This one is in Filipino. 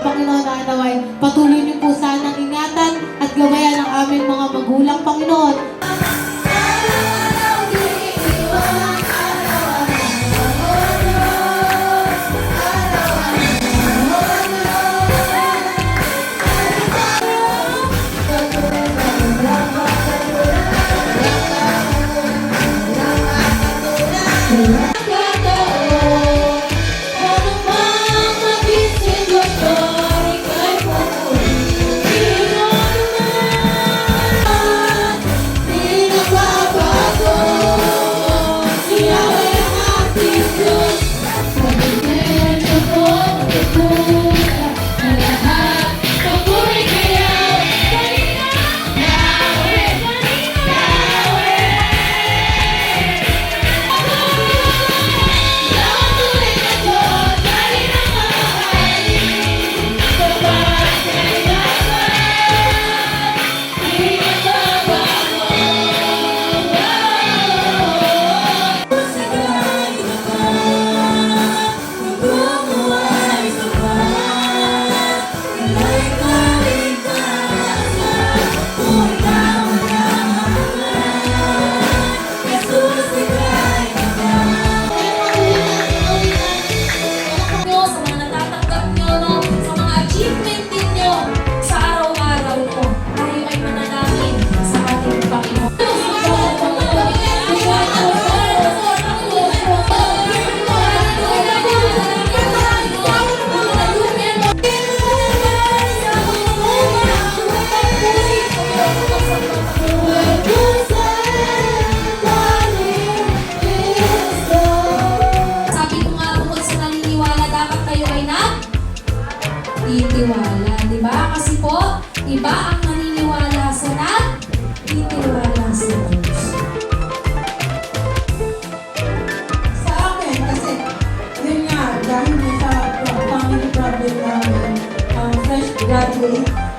Panginoon, na naway patuloy niyo po sanang ingatan at gabayan ang aming mga magulang, Panginoon. Titiwala, di ba? Kasi po, iba ang naniniwala sa titiwala sa Diyos. Sa akin, kasi yun nga, dahil sa family problem namin, fresh graduate,